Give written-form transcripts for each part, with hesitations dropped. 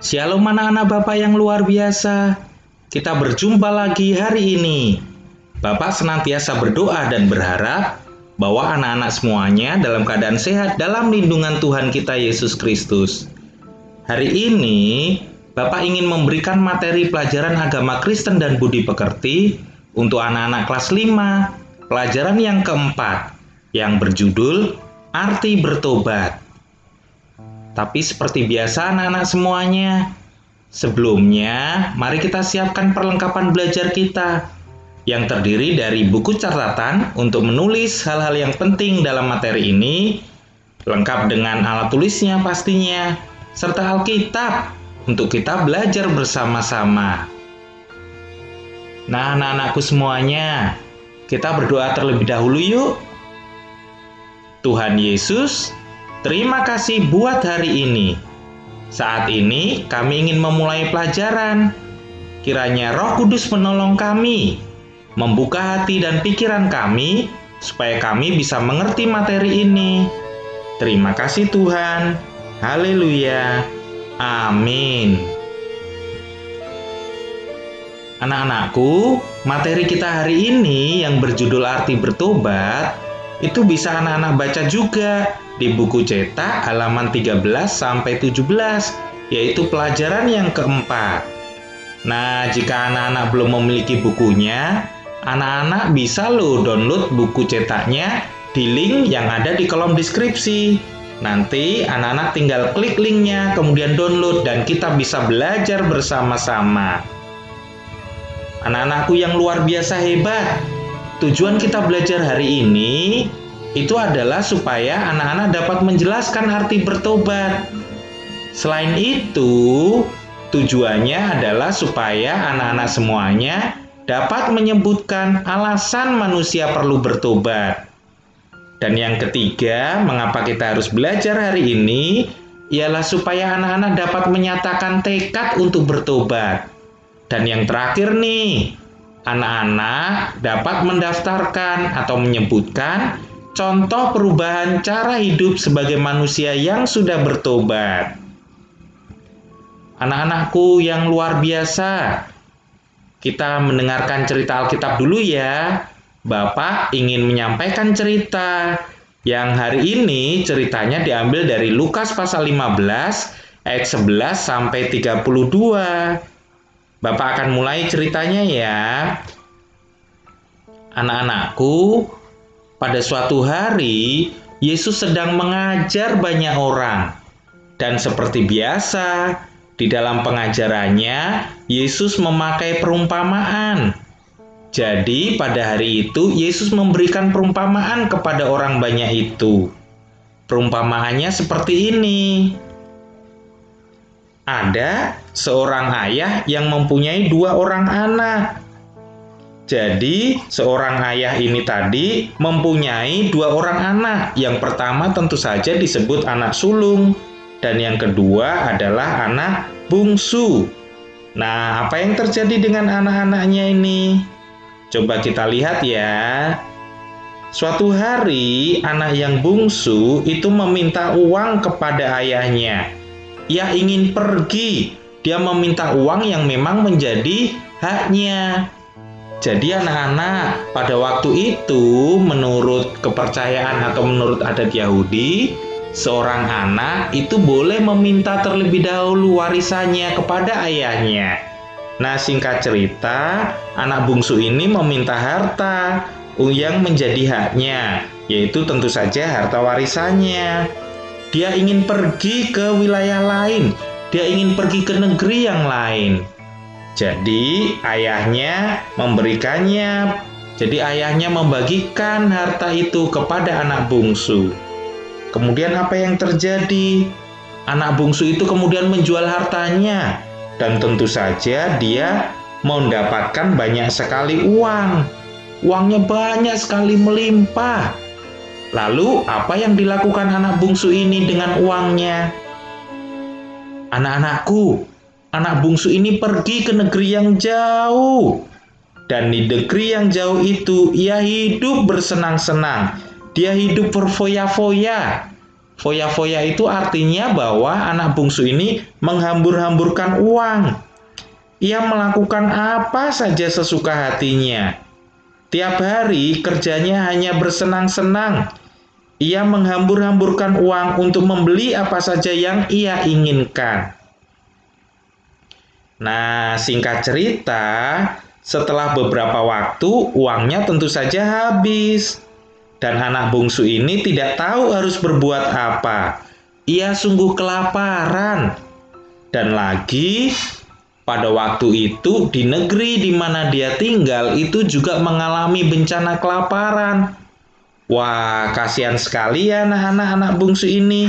Shalom anak-anak Bapak yang luar biasa. Kita berjumpa lagi hari ini. Bapak senantiasa berdoa dan berharap bahwa anak-anak semuanya dalam keadaan sehat dalam lindungan Tuhan kita Yesus Kristus. Hari ini, Bapak ingin memberikan materi pelajaran agama Kristen dan budi pekerti untuk anak-anak kelas 5, pelajaran yang keempat, yang berjudul Arti Bertobat. Tapi seperti biasa anak-anak semuanya, sebelumnya mari kita siapkan perlengkapan belajar kita yang terdiri dari buku catatan untuk menulis hal-hal yang penting dalam materi ini, lengkap dengan alat tulisnya pastinya, serta Alkitab untuk kita belajar bersama-sama. Nah, anak-anakku semuanya, kita berdoa terlebih dahulu yuk. Tuhan Yesus, terima kasih buat hari ini. Saat ini kami ingin memulai pelajaran. Kiranya Roh Kudus menolong kami, membuka hati dan pikiran kami, supaya kami bisa mengerti materi ini. Terima kasih Tuhan. Haleluya. Amin. Anak-anakku, materi kita hari ini yang berjudul Arti Bertobat, itu bisa anak-anak baca juga di buku cetak halaman 13-17, yaitu pelajaran yang keempat. Nah, jika anak-anak belum memiliki bukunya, anak-anak bisa download buku cetaknya di link yang ada di kolom deskripsi. Nanti anak-anak tinggal klik linknya, kemudian download, dan kita bisa belajar bersama-sama. Anak-anakku yang luar biasa hebat, tujuan kita belajar hari ini itu adalah supaya anak-anak dapat menjelaskan arti bertobat. Selain itu, tujuannya adalah supaya anak-anak semuanya dapat menyebutkan alasan manusia perlu bertobat. Dan yang ketiga, mengapa kita harus belajar hari ini, ialah supaya anak-anak dapat menyatakan tekad untuk bertobat. Dan yang terakhir nih, anak-anak dapat mendaftarkan atau menyebutkan contoh perubahan cara hidup sebagai manusia yang sudah bertobat. Anak-anakku yang luar biasa, kita mendengarkan cerita Alkitab dulu ya. Bapak ingin menyampaikan cerita yang hari ini ceritanya diambil dari Lukas pasal 15 ayat 11 sampai 32. Bapak akan mulai ceritanya ya. Anak-anakku, pada suatu hari, Yesus sedang mengajar banyak orang. Dan seperti biasa, di dalam pengajarannya, Yesus memakai perumpamaan. Jadi, pada hari itu, Yesus memberikan perumpamaan kepada orang banyak itu. Perumpamaannya seperti ini. Ada seorang ayah yang mempunyai 2 orang anak. Jadi, seorang ayah ini tadi mempunyai 2 orang anak. Yang pertama tentu saja disebut anak sulung, dan yang kedua adalah anak bungsu. Nah, apa yang terjadi dengan anak-anaknya ini? Coba kita lihat ya. Suatu hari, anak yang bungsu itu meminta uang kepada ayahnya. Ia ingin pergi. Dia meminta uang yang memang menjadi haknya. Jadi anak-anak, pada waktu itu menurut kepercayaan atau menurut adat Yahudi, seorang anak itu boleh meminta terlebih dahulu warisannya kepada ayahnya. Nah, singkat cerita, anak bungsu ini meminta harta yang menjadi haknya, yaitu tentu saja harta warisannya. Dia ingin pergi ke wilayah lain, dia ingin pergi ke negeri yang lain. Jadi ayahnya memberikannya. Jadi ayahnya membagikan harta itu kepada anak bungsu. Kemudian apa yang terjadi? Anak bungsu itu kemudian menjual hartanya. Dan tentu saja dia mendapatkan banyak sekali uang. Uangnya banyak sekali melimpah. Lalu apa yang dilakukan anak bungsu ini dengan uangnya? Anak-anakku, anak bungsu ini pergi ke negeri yang jauh. Dan di negeri yang jauh itu, ia hidup bersenang-senang. Dia hidup berfoya-foya. Foya-foya itu artinya bahwa anak bungsu ini menghambur-hamburkan uang. Ia melakukan apa saja sesuka hatinya. Tiap hari kerjanya hanya bersenang-senang. Ia menghambur-hamburkan uang untuk membeli apa saja yang ia inginkan. Nah, singkat cerita, setelah beberapa waktu, uangnya tentu saja habis. Dan anak bungsu ini tidak tahu harus berbuat apa. Ia sungguh kelaparan. Dan lagi, pada waktu itu di negeri di mana dia tinggal itu juga mengalami bencana kelaparan. Wah, kasihan sekali ya anak-anak bungsu ini.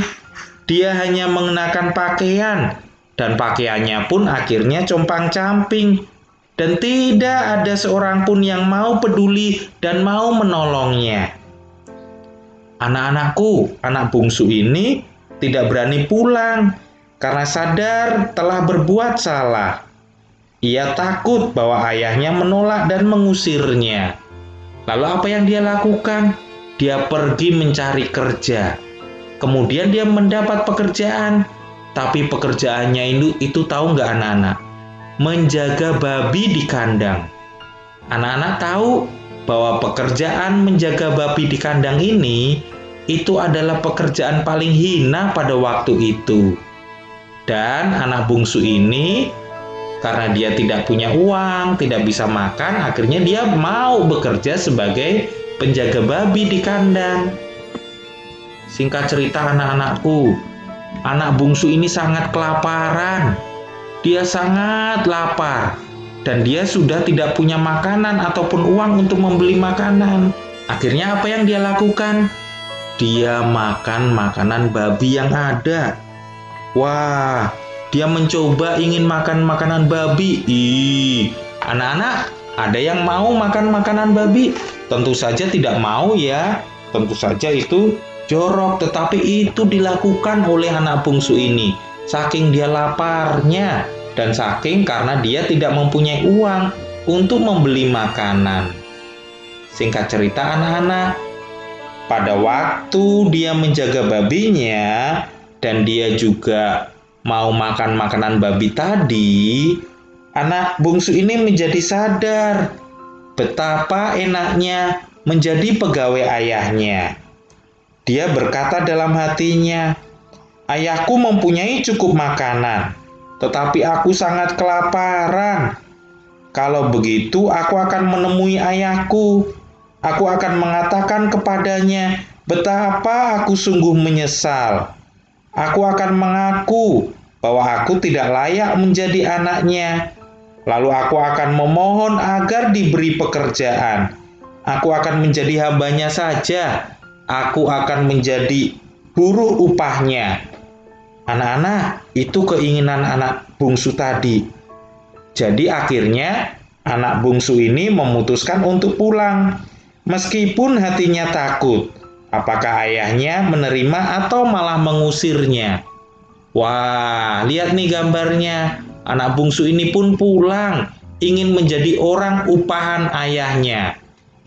Dia hanya mengenakan pakaian, dan pakaiannya pun akhirnya compang-camping. Dan tidak ada seorang pun yang mau peduli dan mau menolongnya. Anak-anakku, anak bungsu ini tidak berani pulang karena sadar telah berbuat salah. Ia takut bahwa ayahnya menolak dan mengusirnya. Lalu apa yang dia lakukan? Dia pergi mencari kerja. Kemudian dia mendapat pekerjaan. Tapi pekerjaannya itu tahu nggak anak-anak? Menjaga babi di kandang. Anak-anak tahu bahwa pekerjaan menjaga babi di kandang ini itu adalah pekerjaan paling hina pada waktu itu. Dan anak bungsu ini karena dia tidak punya uang, tidak bisa makan, akhirnya dia mau bekerja sebagai penjaga babi di kandang. Singkat cerita anak-anakku, anak bungsu ini sangat kelaparan. Dia sangat lapar dan dia sudah tidak punya makanan ataupun uang untuk membeli makanan. Akhirnya apa yang dia lakukan? Dia makan makanan babi yang ada. Wah, dia mencoba ingin makan makanan babi. Anak-anak, ada yang mau makan makanan babi? Tentu saja tidak mau ya. Tentu saja itu jorok, tetapi itu dilakukan oleh anak bungsu ini. Saking dia laparnya dan saking karena dia tidak mempunyai uang untuk membeli makanan. Singkat cerita anak-anak, pada waktu dia menjaga babinya dan dia juga mau makan makanan babi tadi, anak bungsu ini menjadi sadar betapa enaknya menjadi pegawai ayahnya. Dia berkata dalam hatinya, "Ayahku mempunyai cukup makanan, tetapi aku sangat kelaparan. Kalau begitu, aku akan menemui ayahku. Aku akan mengatakan kepadanya betapa aku sungguh menyesal. Aku akan mengaku bahwa aku tidak layak menjadi anaknya. Lalu aku akan memohon agar diberi pekerjaan. Aku akan menjadi hambanya saja. Aku akan menjadi buruh upahnya." Anak-anak, itu keinginan anak bungsu tadi. Jadi akhirnya anak bungsu ini memutuskan untuk pulang. Meskipun hatinya takut, apakah ayahnya menerima atau malah mengusirnya. Wah, lihat nih gambarnya. Anak bungsu ini pun pulang, ingin menjadi orang upahan ayahnya.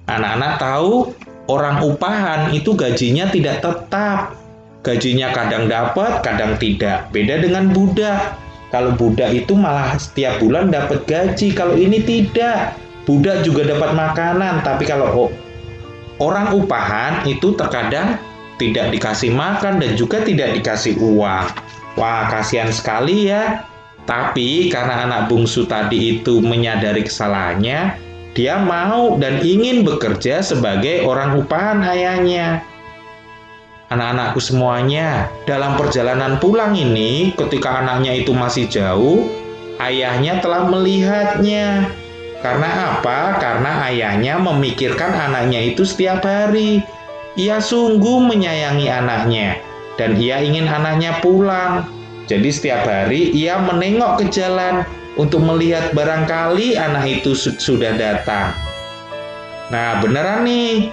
Anak-anak tahu, orang upahan itu gajinya tidak tetap. Gajinya kadang dapat, kadang tidak. Beda dengan budak. Kalau budak itu malah setiap bulan dapat gaji. Kalau ini tidak. Budak juga dapat makanan, tapi kalau orang upahan itu terkadang tidak dikasih makan dan juga tidak dikasih uang. Wah, kasihan sekali ya. Tapi karena anak bungsu tadi itu menyadari kesalahannya, dia mau dan ingin bekerja sebagai orang upahan ayahnya. Anak-anakku semuanya, dalam perjalanan pulang ini, ketika anaknya itu masih jauh, ayahnya telah melihatnya. Karena apa? Karena ayahnya memikirkan anaknya itu setiap hari. Ia sungguh menyayangi anaknya, dan ia ingin anaknya pulang. Jadi setiap hari ia menengok ke jalan untuk melihat barangkali anak itu sudah datang. Nah, beneran nih.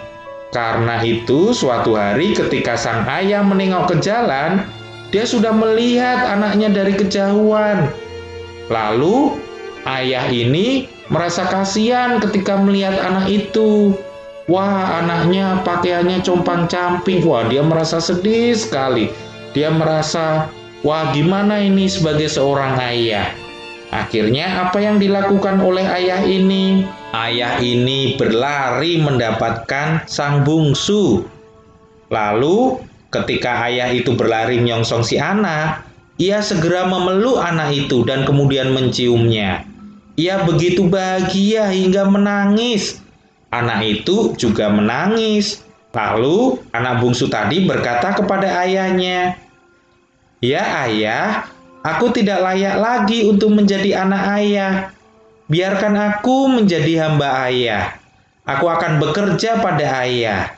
Karena itu suatu hari ketika sang ayah menengok ke jalan, dia sudah melihat anaknya dari kejauhan. Lalu ayah ini merasa kasihan ketika melihat anak itu. Wah, anaknya pakaiannya compang-camping. Wah, dia merasa sedih sekali. Dia merasa, wah, gimana ini sebagai seorang ayah? Akhirnya apa yang dilakukan oleh ayah ini? Ayah ini berlari mendapatkan sang bungsu. Lalu ketika ayah itu berlari menyongsong si anak, ia segera memeluk anak itu dan kemudian menciumnya. Ia begitu bahagia hingga menangis. Anak itu juga menangis. Lalu anak bungsu tadi berkata kepada ayahnya, "Ya ayah, aku tidak layak lagi untuk menjadi anak ayah. Biarkan aku menjadi hamba ayah. Aku akan bekerja pada ayah."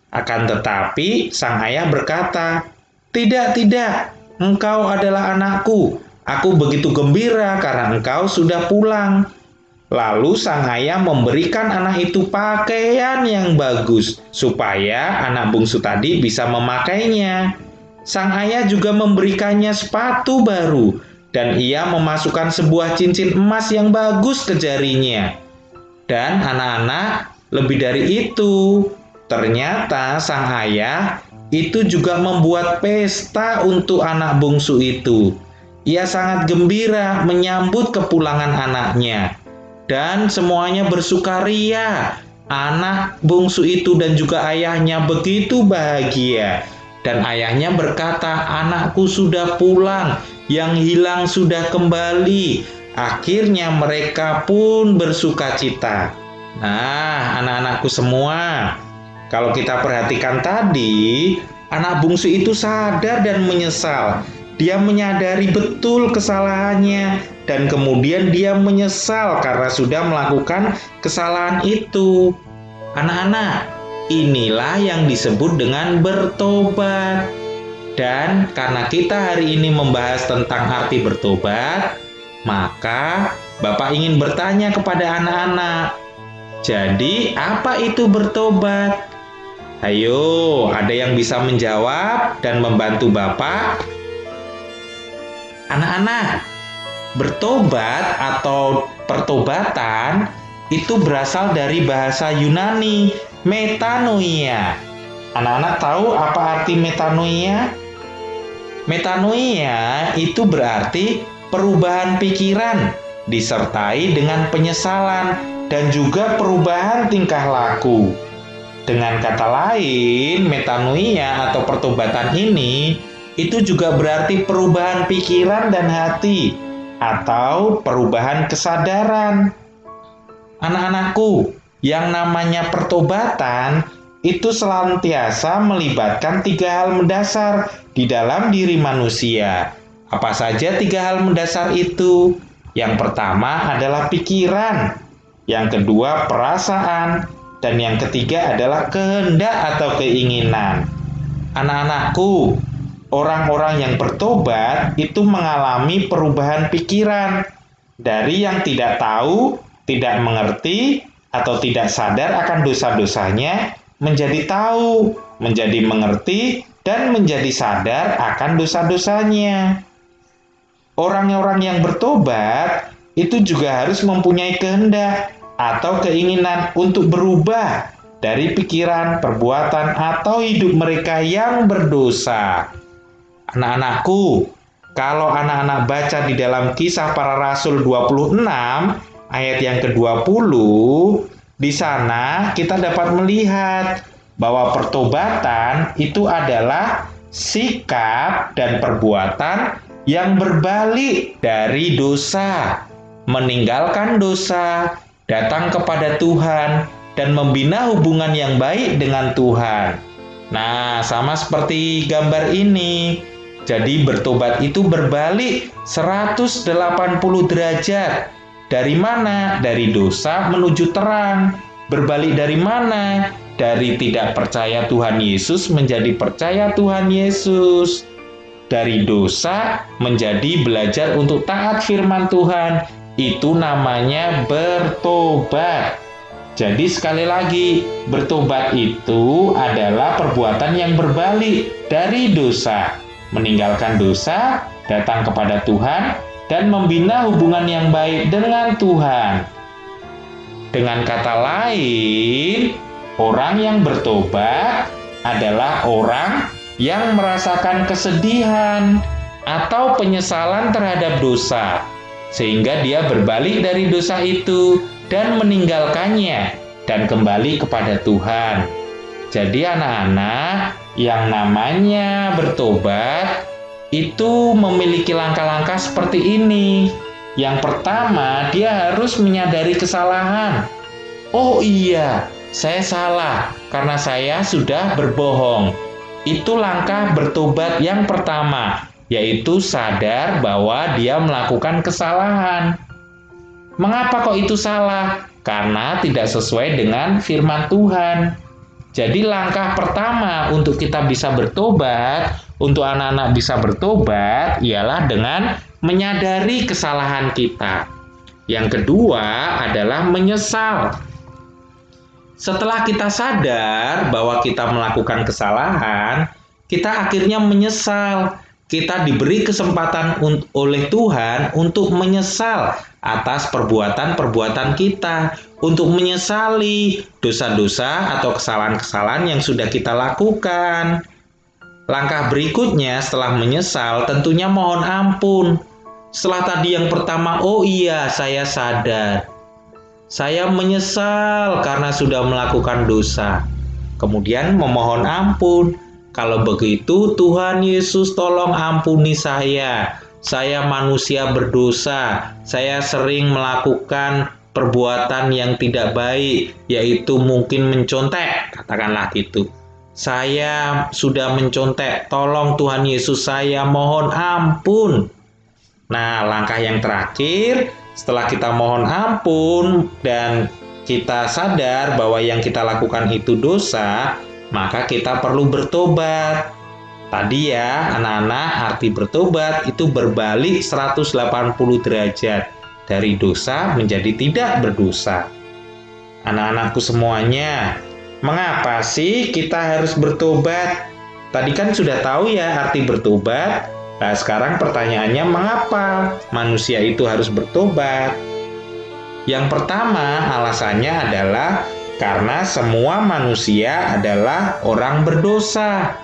Akan tetapi sang ayah berkata, "Tidak, tidak, engkau adalah anakku. Aku begitu gembira karena engkau sudah pulang." Lalu sang ayah memberikan anak itu pakaian yang bagus supaya anak bungsu tadi bisa memakainya. Sang ayah juga memberikannya sepatu baru dan ia memasukkan sebuah cincin emas yang bagus ke jarinya. Dan anak-anak, lebih dari itu, ternyata sang ayah itu juga membuat pesta untuk anak bungsu itu. Ia sangat gembira menyambut kepulangan anaknya. Dan semuanya bersukaria. Anak bungsu itu dan juga ayahnya begitu bahagia. Dan ayahnya berkata, "Anakku sudah pulang, yang hilang sudah kembali." Akhirnya mereka pun bersukacita. Nah, anak-anakku semua, kalau kita perhatikan tadi, anak bungsu itu sadar dan menyesal. Dia menyadari betul kesalahannya dan kemudian dia menyesal karena sudah melakukan kesalahan itu. Anak-anak, inilah yang disebut dengan bertobat. Dan karena kita hari ini membahas tentang arti bertobat, maka Bapak ingin bertanya kepada anak-anak, jadi apa itu bertobat? Ayo, ada yang bisa menjawab dan membantu Bapak? Anak-anak, bertobat atau pertobatan itu berasal dari bahasa Yunani, metanoia. Anak-anak tahu apa arti metanoia? Metanoia itu berarti perubahan pikiran, disertai dengan penyesalan dan juga perubahan tingkah laku. Dengan kata lain, metanoia atau pertobatan ini itu juga berarti perubahan pikiran dan hati atau perubahan kesadaran. Anak-anakku, yang namanya pertobatan itu senantiasa melibatkan 3 hal mendasar di dalam diri manusia. Apa saja 3 hal mendasar itu? Yang pertama adalah pikiran, yang kedua perasaan, dan yang ketiga adalah kehendak atau keinginan. Anak-anakku, orang-orang yang bertobat itu mengalami perubahan pikiran dari yang tidak tahu, tidak mengerti, atau tidak sadar akan dosa-dosanya menjadi tahu, menjadi mengerti, dan menjadi sadar akan dosa-dosanya. Orang-orang yang bertobat itu juga harus mempunyai kehendak atau keinginan untuk berubah dari pikiran, perbuatan, atau hidup mereka yang berdosa. Anak-anakku, kalau anak-anak baca di dalam Kisah Para Rasul 26 ayat yang ke-20, di sana kita dapat melihat bahwa pertobatan itu adalah sikap dan perbuatan yang berbalik dari dosa, meninggalkan dosa, datang kepada Tuhan, dan membina hubungan yang baik dengan Tuhan. Nah, sama seperti gambar ini. Jadi bertobat itu berbalik 180 derajat. Dari mana? Dari dosa menuju terang. Berbalik dari mana? Dari tidak percaya Tuhan Yesus menjadi percaya Tuhan Yesus. Dari dosa menjadi belajar untuk taat firman Tuhan. Itu namanya bertobat. Jadi sekali lagi, bertobat itu adalah perbuatan yang berbalik dari dosa. Meninggalkan dosa, datang kepada Tuhan, dan membina hubungan yang baik dengan Tuhan. Dengan kata lain, Orang yang bertobat adalah orang yang merasakan kesedihan atau penyesalan terhadap dosa, sehingga dia berbalik dari dosa itu dan meninggalkannya dan kembali kepada Tuhan. Jadi anak-anak, yang namanya bertobat itu memiliki langkah-langkah seperti ini. Yang pertama, dia harus menyadari kesalahan. Oh iya, saya salah karena saya sudah berbohong. Itu langkah bertobat yang pertama, yaitu sadar bahwa dia melakukan kesalahan. Mengapa kok itu salah? Karena tidak sesuai dengan firman Tuhan. Jadi langkah pertama untuk kita bisa bertobat, untuk anak-anak bisa bertobat, ialah dengan menyadari kesalahan kita. Yang kedua adalah menyesal. Setelah kita sadar bahwa kita melakukan kesalahan, kita akhirnya menyesal. Kita diberi kesempatan oleh Tuhan untuk menyesal atas perbuatan-perbuatan kita, untuk menyesali dosa-dosa atau kesalahan-kesalahan yang sudah kita lakukan. Langkah berikutnya setelah menyesal tentunya mohon ampun. Setelah tadi yang pertama, oh iya saya sadar, saya menyesal karena sudah melakukan dosa. Kemudian memohon ampun. Kalau begitu, Tuhan Yesus tolong ampuni saya. Saya manusia berdosa. Saya sering melakukan perbuatan yang tidak baik, yaitu mungkin mencontek, katakanlah gitu. Saya sudah mencontek. Tolong Tuhan Yesus, saya mohon ampun. Nah, langkah yang terakhir, setelah kita mohon ampun dan kita sadar bahwa yang kita lakukan itu dosa, maka kita perlu bertobat. Tadi ya, anak-anak, arti bertobat itu berbalik 180 derajat dari dosa menjadi tidak berdosa. Anak-anakku semuanya, mengapa sih kita harus bertobat? Tadi kan sudah tahu ya arti bertobat. Nah, sekarang pertanyaannya, mengapa manusia itu harus bertobat? Yang pertama, alasannya adalah karena semua manusia adalah orang berdosa.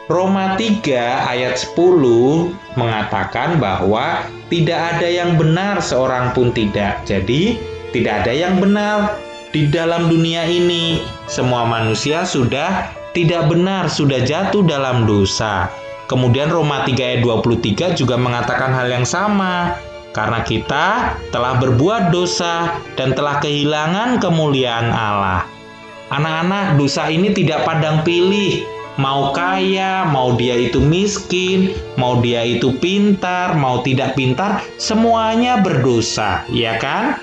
Roma 3 ayat 10 mengatakan bahwa tidak ada yang benar seorang pun tidak. Jadi, tidak ada yang benar di dalam dunia ini. Semua manusia sudah tidak benar, sudah jatuh dalam dosa. Kemudian Roma 3 ayat 23 juga mengatakan hal yang sama. Karena kita telah berbuat dosa dan telah kehilangan kemuliaan Allah. Anak-anak, dosa ini tidak pandang pilih. Mau kaya, mau dia itu miskin, mau dia itu pintar, mau tidak pintar, semuanya berdosa, ya kan?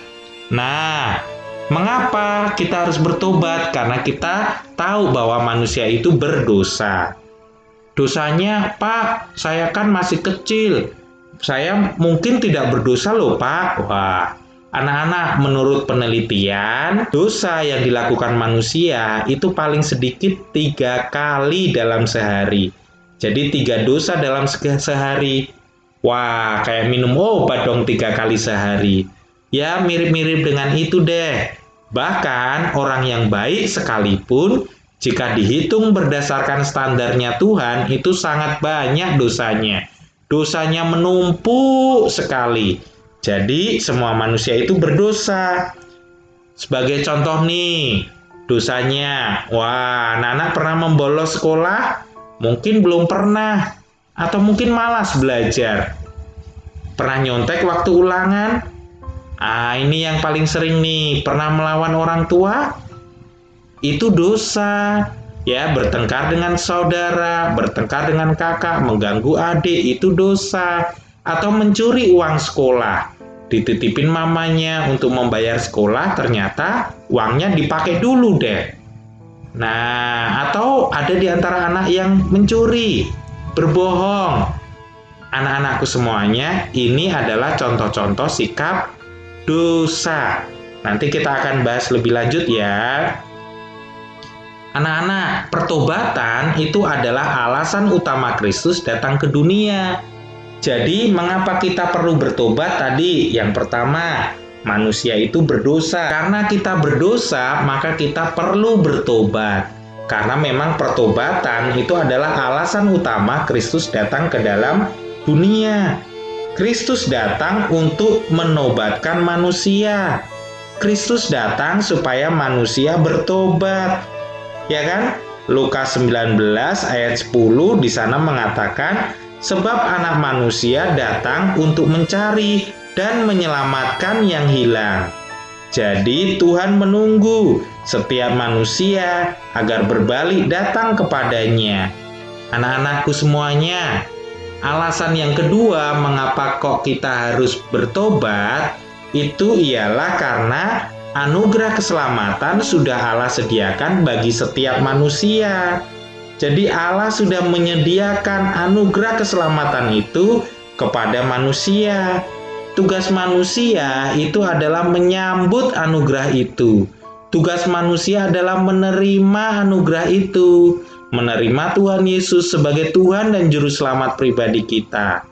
Nah, mengapa kita harus bertobat? Karena kita tahu bahwa manusia itu berdosa. Dosanya, Pak, saya kan masih kecil. Saya mungkin tidak berdosa loh, Pak. Wah, anak-anak, menurut penelitian, dosa yang dilakukan manusia itu paling sedikit 3 kali dalam sehari. Jadi 3 dosa dalam sehari. Wah, kayak minum obat dong 3 kali sehari. Ya, mirip-mirip dengan itu deh. Bahkan orang yang baik sekalipun, jika dihitung berdasarkan standarnya Tuhan, itu sangat banyak dosanya. Dosanya menumpuk sekali. Jadi, semua manusia itu berdosa. Sebagai contoh nih, dosanya. Wah, anak-anak pernah membolos sekolah? Mungkin belum pernah. Atau mungkin malas belajar. Pernah nyontek waktu ulangan? Ini yang paling sering nih. Pernah melawan orang tua? Itu dosa. Ya, bertengkar dengan saudara, bertengkar dengan kakak, mengganggu adik, itu dosa. Atau mencuri uang sekolah, dititipin mamanya untuk membayar sekolah, ternyata uangnya dipakai dulu deh. Nah, atau ada di antara anak yang mencuri, berbohong. Anak-anakku semuanya, ini adalah contoh-contoh sikap dosa. Nanti kita akan bahas lebih lanjut ya. Anak-anak, pertobatan itu adalah alasan utama Kristus datang ke dunia. Jadi, mengapa kita perlu bertobat tadi? Yang pertama, manusia itu berdosa. Karena kita berdosa, maka kita perlu bertobat. Karena memang pertobatan itu adalah alasan utama Kristus datang ke dalam dunia. Kristus datang untuk menobatkan manusia. Kristus datang supaya manusia bertobat. Ya kan? Lukas 19 ayat 10 di sana mengatakan, sebab anak manusia datang untuk mencari dan menyelamatkan yang hilang. Jadi Tuhan menunggu setiap manusia agar berbalik datang kepadanya. Anak-anakku semuanya, alasan yang kedua mengapa kok kita harus bertobat, itu ialah karena anugerah keselamatan sudah Allah sediakan bagi setiap manusia. Jadi Allah sudah menyediakan anugerah keselamatan itu kepada manusia. Tugas manusia itu adalah menyambut anugerah itu. Tugas manusia adalah menerima anugerah itu, menerima Tuhan Yesus sebagai Tuhan dan Juru Selamat pribadi kita.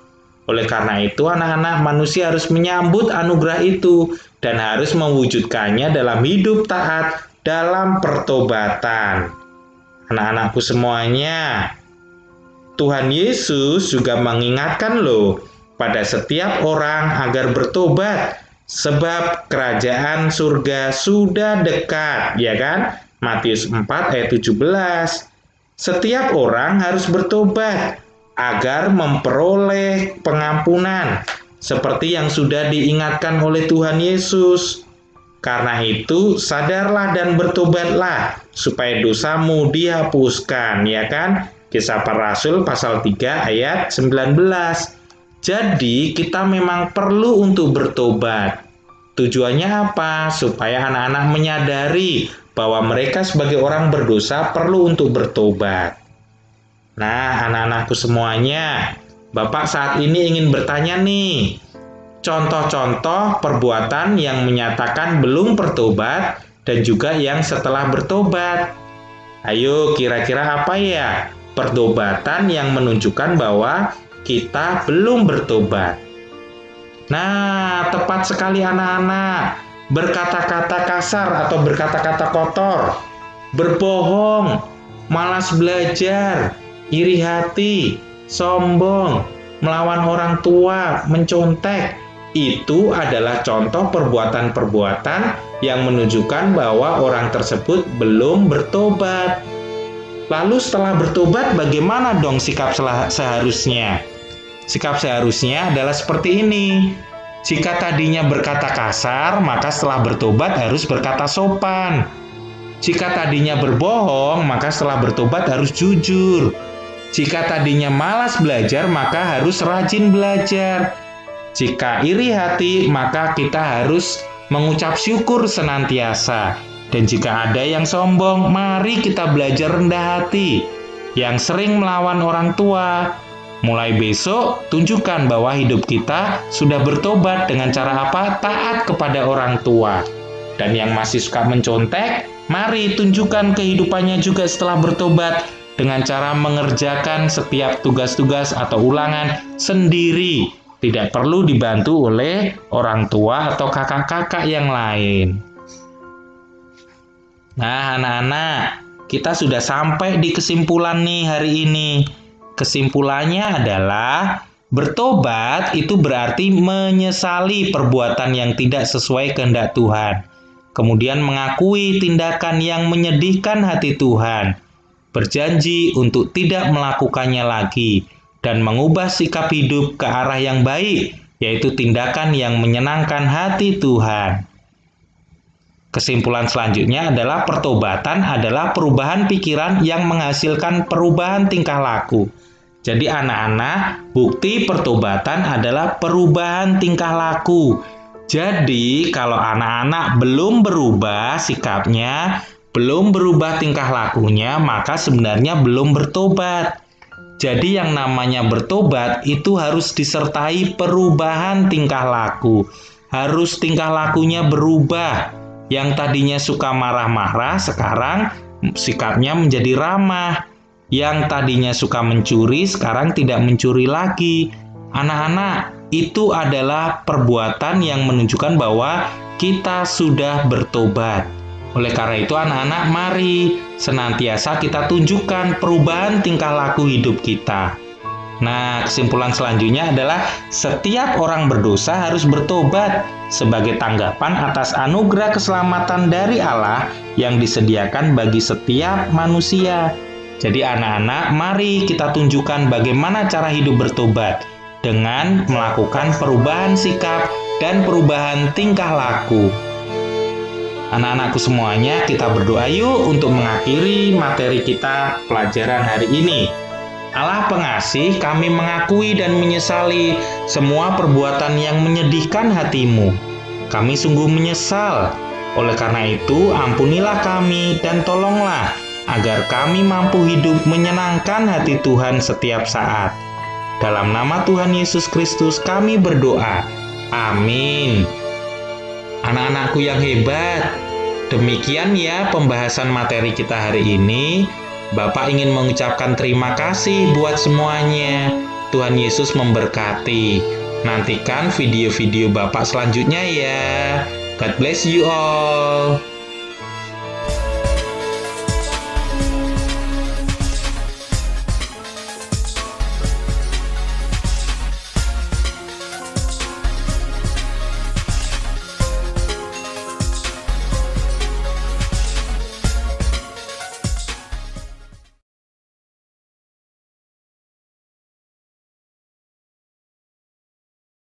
Oleh karena itu, anak-anak, manusia harus menyambut anugerah itu dan harus mewujudkannya dalam hidup taat dalam pertobatan. Anak-anakku semuanya, Tuhan Yesus juga mengingatkan loh pada setiap orang agar bertobat, sebab kerajaan surga sudah dekat, ya kan? Matius 4 ayat 17. Setiap orang harus bertobat agar memperoleh pengampunan, seperti yang sudah diingatkan oleh Tuhan Yesus. Karena itu, sadarlah dan bertobatlah, supaya dosamu dihapuskan, ya kan? Kisah Para Rasul pasal 3 ayat 19. Jadi, kita memang perlu untuk bertobat. Tujuannya apa? Supaya anak-anak menyadari bahwa mereka sebagai orang berdosa perlu untuk bertobat. Nah, anak-anakku semuanya, Bapak saat ini ingin bertanya nih, contoh-contoh perbuatan yang menyatakan belum bertobat dan juga yang setelah bertobat. Ayo, kira-kira apa ya pertobatan yang menunjukkan bahwa kita belum bertobat? Nah, tepat sekali anak-anak. Berkata-kata kasar atau berkata-kata kotor, berbohong, malas belajar, iri hati, sombong, melawan orang tua, mencontek. Itu adalah contoh perbuatan-perbuatan yang menunjukkan bahwa orang tersebut belum bertobat. Lalu setelah bertobat, bagaimana dong sikap seharusnya? Sikap seharusnya adalah seperti ini. Jika tadinya berkata kasar, maka setelah bertobat harus berkata sopan. Jika tadinya berbohong, maka setelah bertobat harus jujur. Jika tadinya malas belajar, maka harus rajin belajar. Jika iri hati, maka kita harus mengucap syukur senantiasa. Dan jika ada yang sombong, mari kita belajar rendah hati. Yang sering melawan orang tua, mulai besok tunjukkan bahwa hidup kita sudah bertobat dengan cara apa? Taat kepada orang tua. Dan yang masih suka mencontek, mari tunjukkan kehidupannya juga setelah bertobat dengan cara mengerjakan setiap tugas-tugas atau ulangan sendiri. Tidak perlu dibantu oleh orang tua atau kakak-kakak yang lain. Nah, anak-anak, kita sudah sampai di kesimpulan nih hari ini. Kesimpulannya adalah bertobat itu berarti menyesali perbuatan yang tidak sesuai kehendak Tuhan. Kemudian mengakui tindakan yang menyedihkan hati Tuhan. Berjanji untuk tidak melakukannya lagi. Dan mengubah sikap hidup ke arah yang baik, yaitu tindakan yang menyenangkan hati Tuhan. Kesimpulan selanjutnya adalah pertobatan adalah perubahan pikiran yang menghasilkan perubahan tingkah laku. Jadi anak-anak, bukti pertobatan adalah perubahan tingkah laku. Jadi kalau anak-anak belum berubah sikapnya, belum berubah tingkah lakunya, maka sebenarnya belum bertobat. Jadi yang namanya bertobat itu harus disertai perubahan tingkah laku. Harus tingkah lakunya berubah. Yang tadinya suka marah-marah, sekarang sikapnya menjadi ramah. Yang tadinya suka mencuri, sekarang tidak mencuri lagi. Anak-anak, itu adalah perbuatan yang menunjukkan bahwa kita sudah bertobat. Oleh karena itu anak-anak, mari senantiasa kita tunjukkan perubahan tingkah laku hidup kita. Nah, kesimpulan selanjutnya adalah setiap orang berdosa harus bertobat sebagai tanggapan atas anugerah keselamatan dari Allah yang disediakan bagi setiap manusia. Jadi anak-anak, mari kita tunjukkan bagaimana cara hidup bertobat dengan melakukan perubahan sikap dan perubahan tingkah laku. Anak-anakku semuanya, kita berdoa yuk untuk mengakhiri materi kita pelajaran hari ini. Allah pengasih, kami mengakui dan menyesali semua perbuatan yang menyedihkan hatimu. Kami sungguh menyesal. Oleh karena itu, ampunilah kami dan tolonglah agar kami mampu hidup menyenangkan hati Tuhan setiap saat. Dalam nama Tuhan Yesus Kristus kami berdoa. Amin. Anak-anakku yang hebat, demikian ya pembahasan materi kita hari ini. Bapak ingin mengucapkan terima kasih buat semuanya. Tuhan Yesus memberkati. Nantikan video-video Bapak selanjutnya ya. God bless you all.